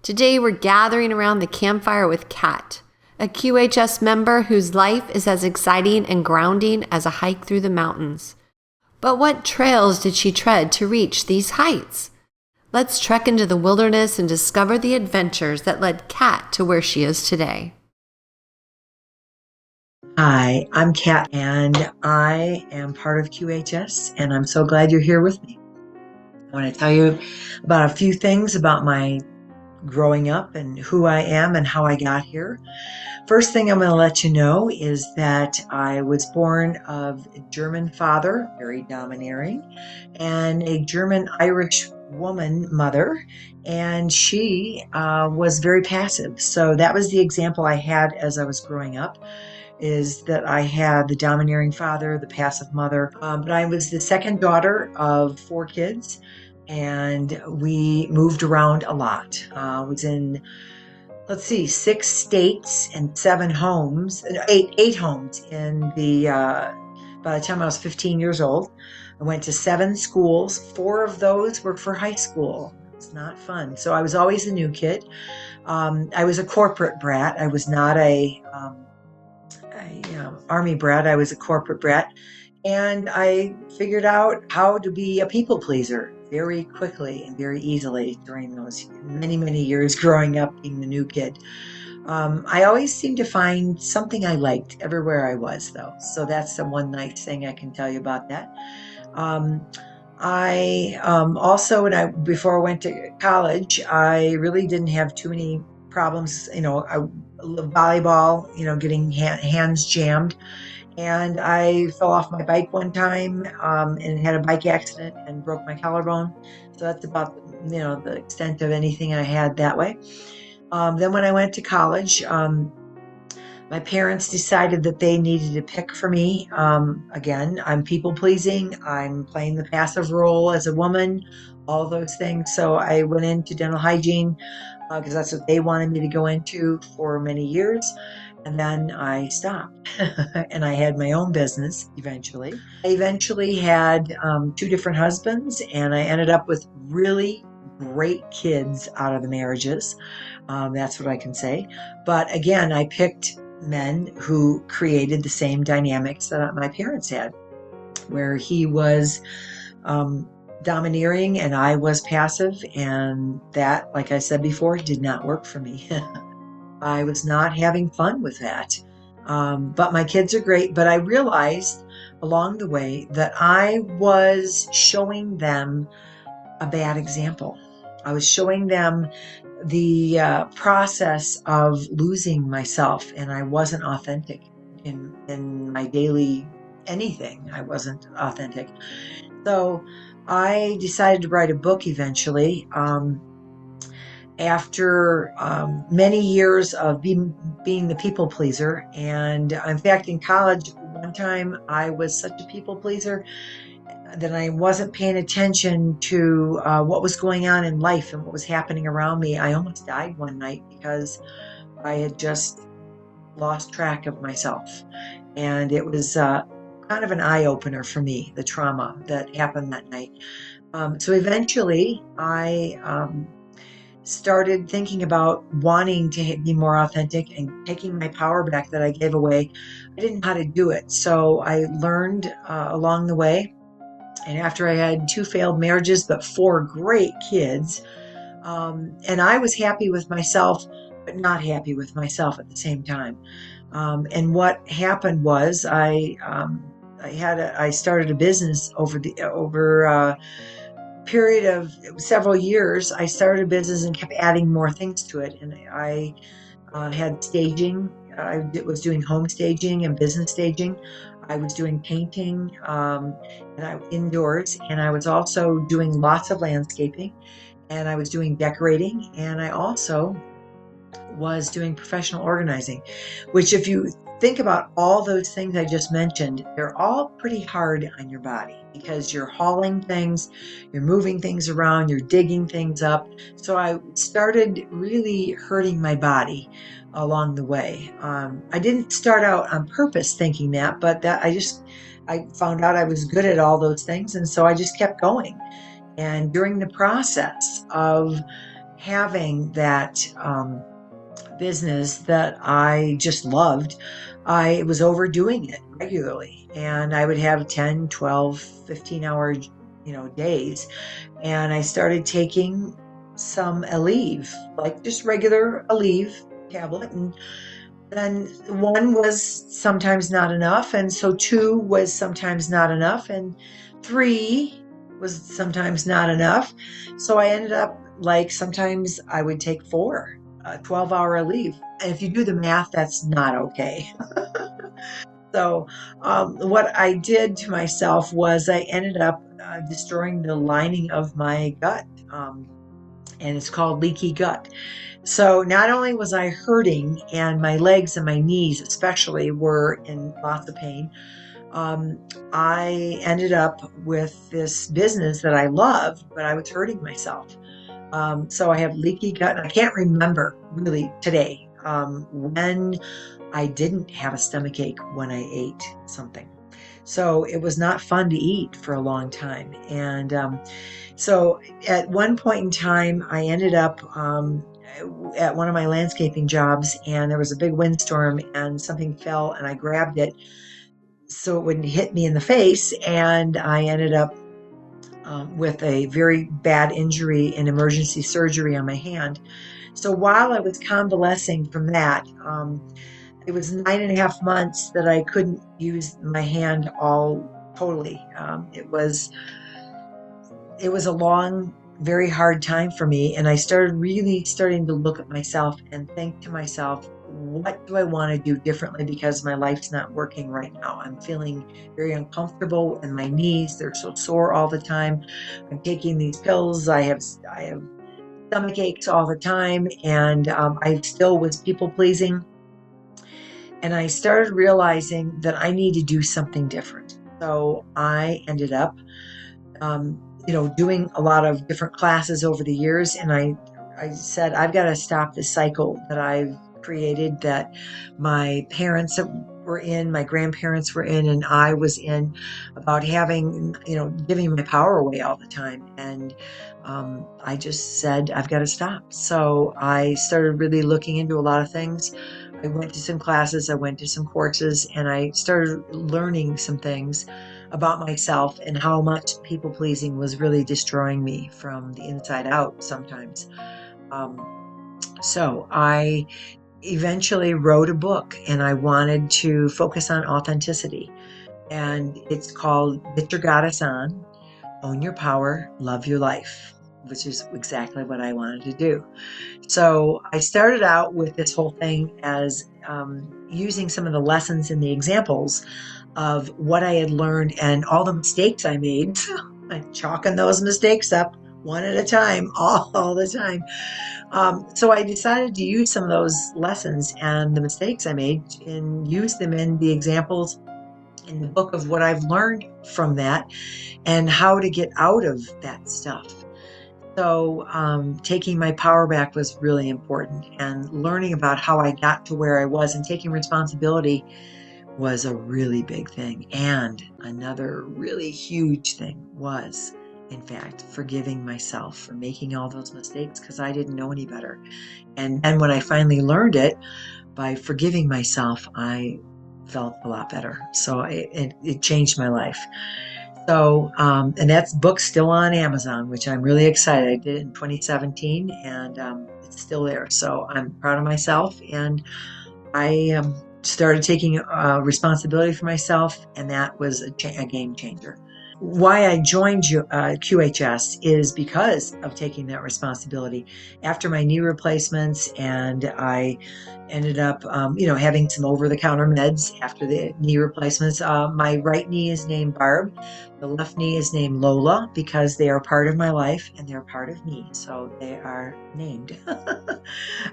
Today we're gathering around the campfire with Cat, a QHS member whose life is as exciting and grounding as a hike through the mountains. But what trails did she tread to reach these heights? Let's trek into the wilderness and discover the adventures that led Cat to where she is today. Hi, I'm Kat, and I am part of QHS, and I'm so glad you're here with me. I want to tell you about a few things about my growing up and who I am and how I got here. First thing I'm going to let you know is that I was born of a German father, very domineering, and a German-Irish woman mother, and she was very passive. So that was the example I had as I was growing up, is that I had the domineering father, the passive mother. But I was the second daughter of 4 kids, and we moved around a lot. I was in, 6 states and 7 homes, eight homes in the, by the time I was 15 years old. I went to 7 schools. 4 of those were for high school. It's not fun. So I was always the new kid. I was a corporate brat. I was not a army brat. I was a corporate brat, and I figured out how to be a people pleaser very quickly and very easily during those many years growing up being the new kid. I always seemed to find something I liked everywhere I was, though, so that's the one nice thing I can tell you about that. I also, before I went to college, I really didn't have too many problems. Volleyball, getting hands jammed, and I fell off my bike one time and had a bike accident and broke my collarbone. So that's about the extent of anything I had that way. Then when I went to college, my parents decided that they needed to pick for me. Again, I'm people pleasing. I'm playing the passive role as a woman, all those things. So I went into dental hygiene because that's what they wanted me to go into for many years. And then I stopped and I had my own business eventually. I eventually had 2 different husbands, and I ended up with really great kids out of the marriages. That's what I can say. But again, I picked men who created the same dynamics that my parents had, where he was domineering and I was passive, and that, like I said before, did not work for me. I was not having fun with that. But my kids are great, but I realized along the way that I was showing them a bad example. I was showing them the process of losing myself, and I wasn't authentic in my daily anything. I wasn't authentic. So I decided to write a book eventually. After many years of being the people pleaser. And in fact, in college, one time I was such a people pleaser that I wasn't paying attention to what was going on in life and what was happening around me. I almost died one night because I had just lost track of myself. And it was kind of an eye-opener for me, the trauma that happened that night. So eventually I started thinking about wanting to be more authentic and taking my power back that I gave away. I didn't know how to do it. So I learned along the way. And after I had 2 failed marriages, but 4 great kids, and I was happy with myself, but not happy with myself at the same time. And what happened was I started a business over period of several years. I started a business and kept adding more things to it. And I had staging. I was doing home staging and business staging. I was doing painting indoors, and I was also doing lots of landscaping, and I was doing decorating, and I also was doing professional organizing, which, if you think about all those things I just mentioned, they're all pretty hard on your body because you're hauling things, you're moving things around, you're digging things up. So I started really hurting my body along the way. I didn't start out on purpose thinking that, but I found out I was good at all those things, and so I just kept going. And during the process of having that business that I just loved, I was overdoing it regularly. And I would have 10, 12, 15-hour, days. And I started taking some Aleve, like just regular Aleve tablet. And then one was sometimes not enough. And so two was sometimes not enough. And three was sometimes not enough. So I ended up like sometimes I would take four, 12-hour Aleve. And if you do the math, that's not okay. So what I did to myself was I ended up destroying the lining of my gut. And it's called leaky gut. So not only was I hurting, and my legs and my knees especially were in lots of pain, I ended up with this business that I loved, but I was hurting myself. So I have leaky gut, and I can't remember really today when I didn't have a stomach ache when I ate something. So it was not fun to eat for a long time. And so at one point in time, I ended up at one of my landscaping jobs, and there was a big windstorm and something fell, and I grabbed it so it wouldn't hit me in the face. And I ended up with a very bad injury in emergency surgery on my hand. So while I was convalescing from that, it was 9.5 months that I couldn't use my hand all totally. It was a long, very hard time for me. And I starting to look at myself and think to myself, what do I want to do differently, because my life's not working right now. I'm feeling very uncomfortable in my knees. They're so sore all the time. I'm taking these pills. I have stomach aches all the time. And I still was people pleasing. And I started realizing that I need to do something different. So I ended up doing a lot of different classes over the years. And I said, I've got to stop this cycle that I've created, that my parents were in, my grandparents were in, and I was in, about having, giving my power away all the time. And I just said, I've got to stop. So I started really looking into a lot of things. I went to some classes, I went to some courses, and I started learning some things about myself and how much people pleasing was really destroying me from the inside out sometimes. So I eventually wrote a book, and I wanted to focus on authenticity. And it's called Get Your Goddess On, Own Your Power, Love Your Life, which is exactly what I wanted to do. So I started out with this whole thing as using some of the lessons and the examples of what I had learned and all the mistakes I made. I'm chalking those mistakes up one at a time, all the time. So I decided to use some of those lessons and the mistakes I made and use them in the examples in the book of what I've learned from that and how to get out of that stuff. So taking my power back was really important, and learning about how I got to where I was and taking responsibility was a really big thing. And another really huge thing was, in fact, forgiving myself for making all those mistakes, because I didn't know any better. And then when I finally learned it, by forgiving myself, I felt a lot better. So it changed my life. So, and that book's still on Amazon, which I'm really excited. I did it in 2017, and it's still there. So I'm proud of myself, and I started taking responsibility for myself, and that was a game changer. Why I joined QHS is because of taking that responsibility. After my knee replacements, and I ended up, having some over-the-counter meds after the knee replacements. My right knee is named Barb. The left knee is named Lola, because they are part of my life and they're part of me. So they are named.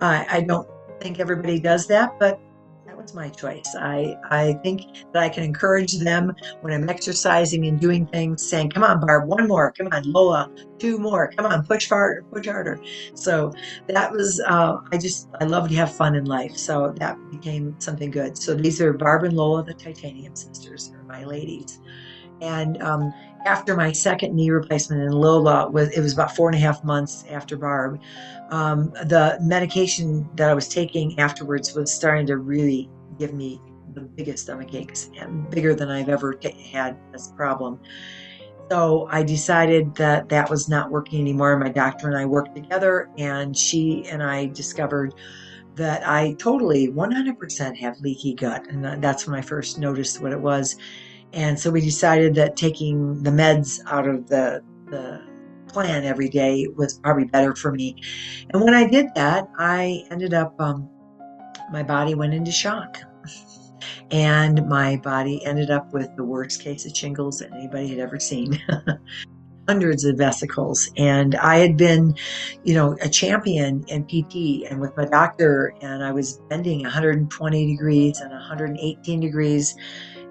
I don't think everybody does that, but that was my choice. I think that I can encourage them when I'm exercising and doing things, saying, come on, Barb, one more. Come on, Lola, two more. Come on, push harder, push harder. So that was, I love to have fun in life. So that became something good. So these are Barb and Lola, the Titanium sisters, are my ladies. And after my second knee replacement, and Lola was about 4.5 months after Barb. The medication that I was taking afterwards was starting to really give me the biggest stomach aches, and bigger than I've ever had as a problem. So I decided that that was not working anymore. My doctor and I worked together, and she and I discovered that I totally 100% have leaky gut. And that's when I first noticed what it was. And so we decided that taking the meds out of the plan every day was probably better for me. And when I did that, I ended up, my body went into shock. And my body ended up with the worst case of shingles that anybody had ever seen. Hundreds of vesicles. And I had been, a champion in PT and with my doctor, and I was bending 120 degrees and 118 degrees.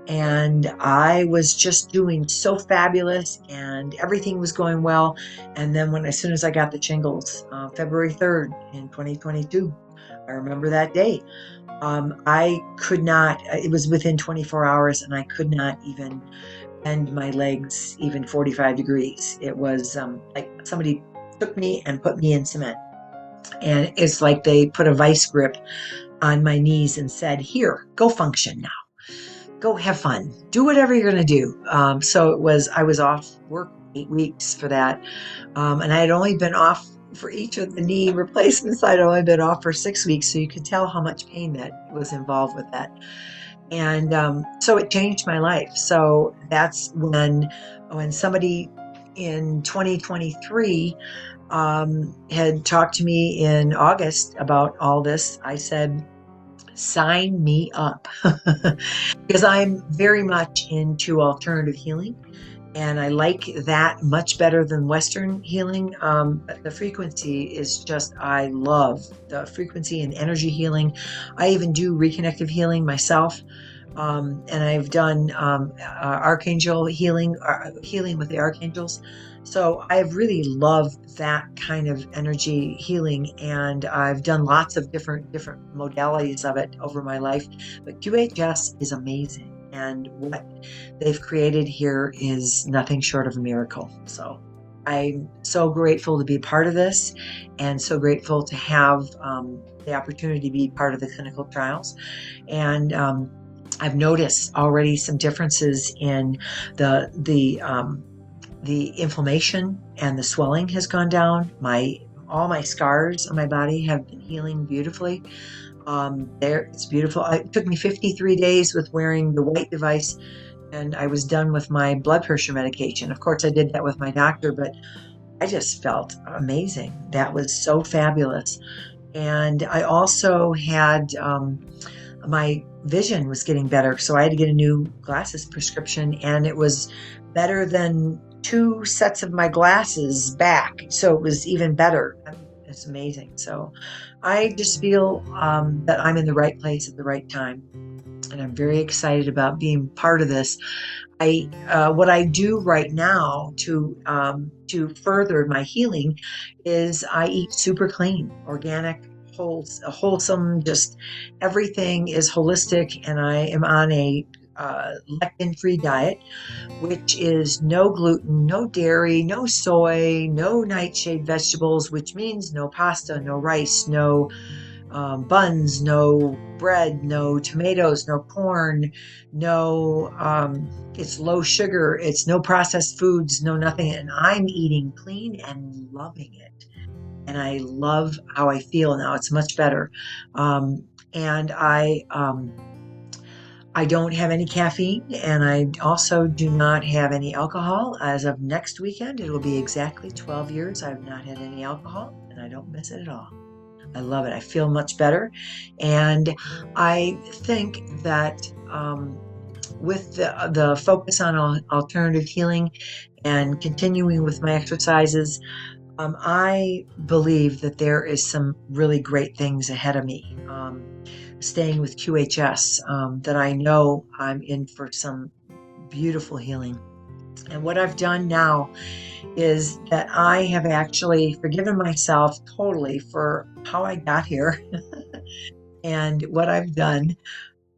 And I was just doing so fabulous, and everything was going well. And then as soon as I got the shingles, February 3rd in 2022, I remember that day. I could not, it was within 24 hours, and I could not even bend my legs even 45 degrees. It was like somebody took me and put me in cement. And it's like they put a vice grip on my knees and said, "Here, go function now. Go have fun. Do whatever you're going to do." So I was off work 8 weeks for that. And I had only been off for each of the knee replacements. I'd only been off for 6 weeks. So you could tell how much pain that was involved with that. And so it changed my life. So that's when somebody in 2023 had talked to me in August about all this, I said, sign me up. Because I'm very much into alternative healing. And I like that much better than Western healing. But the frequency is just, I love the frequency and energy healing. I even do reconnective healing myself. And I've done archangel healing, healing with the archangels. So I've really loved that kind of energy healing, and I've done lots of different modalities of it over my life. But QHS is amazing, and what they've created here is nothing short of a miracle. So I'm so grateful to be part of this, and so grateful to have the opportunity to be part of the clinical trials. And I've noticed already some differences in the inflammation, and the swelling has gone down. All my scars on my body have been healing beautifully. It's beautiful. It took me 53 days with wearing the white device, and I was done with my blood pressure medication. Of course, I did that with my doctor, but I just felt amazing. That was so fabulous. And I also had my vision was getting better, so I had to get a new glasses prescription, and it was better than 2 sets of my glasses back. So it was even better. It's amazing. So I just feel that I'm in the right place at the right time, and I'm very excited about being part of this. What I do right now to further my healing is I eat super clean, organic, wholesome, just everything is holistic, and I am on a lectin-free diet, which is no gluten, no dairy, no soy, no nightshade vegetables, which means no pasta, no rice, no buns, no bread, no tomatoes, no corn, no, it's low sugar, it's no processed foods, no nothing. And I'm eating clean and loving it. And I love how I feel now. It's much better. And I don't have any caffeine, and I also do not have any alcohol. As of next weekend, it will be exactly 12 years I've not had any alcohol, and I don't miss it at all. I love it. I feel much better. And I think that with the focus on alternative healing and continuing with my exercises, I believe that there is some really great things ahead of me. Staying with QHS, that I know I'm in for some beautiful healing. And what I've done now is that I have actually forgiven myself totally for how I got here and what I've done.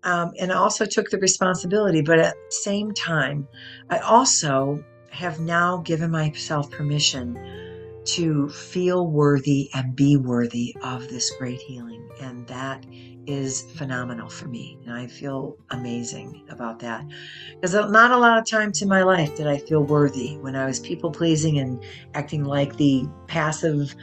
And I also took the responsibility, but at the same time, I also have now given myself permission to feel worthy and be worthy of this great healing. And that is phenomenal for me. And I feel amazing about that. Because not a lot of times in my life did I feel worthy when I was people pleasing and acting like the passive,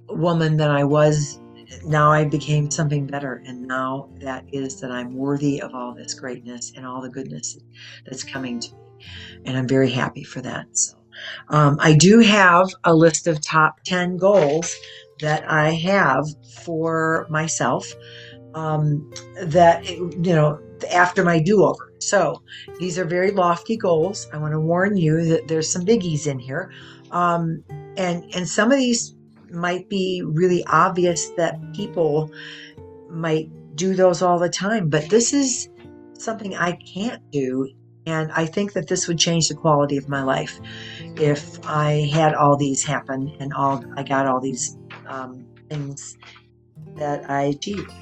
woman that I was. Now I became something better. And now that is that I'm worthy of all this greatness and all the goodness that's coming to me. And I'm very happy for that. So I do have a list of top 10 goals that I have for myself that, after my do-over. So these are very lofty goals. I want to warn you that there's some biggies in here. And some of these might be really obvious that people might do those all the time, but this is something I can't do. And I think that this would change the quality of my life if I had all these happen and I got all these things that I achieved.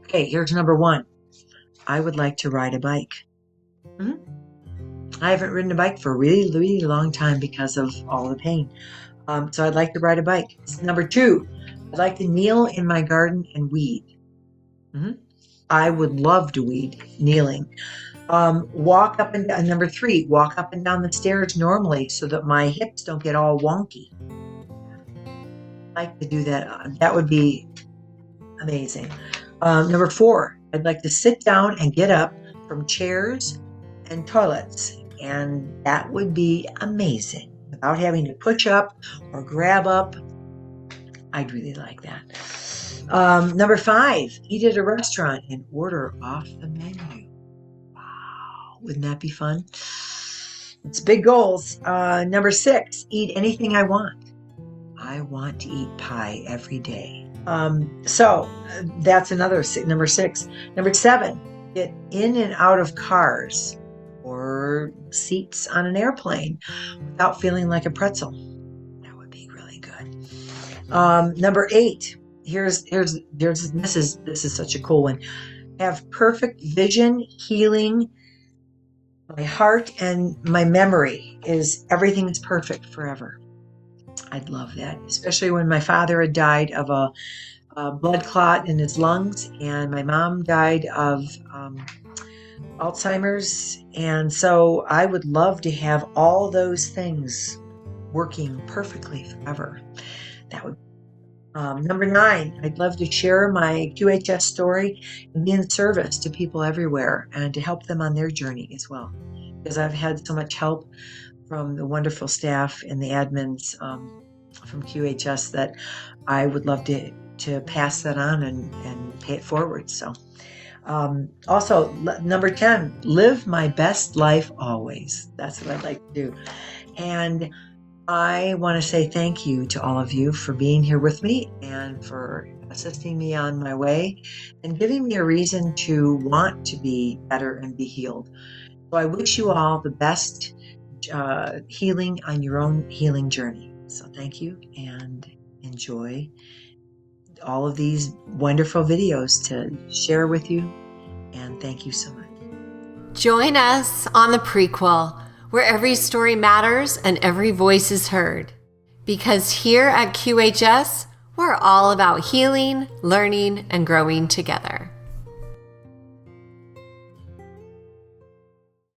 Okay, here's number 1. I would like to ride a bike. I haven't ridden a bike for a really, really long time because of all the pain. So I'd like to ride a bike. Number 2, I'd like to kneel in my garden and weed. I would love to weed kneeling. Walk up and down. Number 3, walk up and down the stairs normally so that my hips don't get all wonky. I'd like to do that. That would be amazing. Number 4, I'd like to sit down and get up from chairs and toilets. And that would be amazing without having to push up or grab up. I'd really like that. Number 5, eat at a restaurant and order off the menu. Wow, wouldn't that be fun? It's big goals. Number 6, eat anything I want. I want to eat pie every day. So that's another number 6. Number 7, get in and out of cars or seats on an airplane without feeling like a pretzel. That would be really good. Number 8, this is such a cool one. Have perfect vision, healing. My heart and my memory everything is perfect forever. I'd love that, especially when my father had died of a blood clot in his lungs, and my mom died of Alzheimer's. And so I would love to have all those things working perfectly forever. That would. Number 9, I'd love to share my QHS story and be in service to people everywhere and to help them on their journey as well. Because I've had so much help from the wonderful staff and the admins from QHS that I would love to pass that on and pay it forward. So also, number 10, live my best life always. That's what I'd like to do. And I want to say thank you to all of you for being here with me and for assisting me on my way and giving me a reason to want to be better and be healed. So I wish you all the best healing on your own healing journey. So thank you and enjoy all of these wonderful videos to share with you. And thank you so much. Join us on the prequel, where every story matters and every voice is heard. Because here at QHS, we're all about healing, learning, and growing together.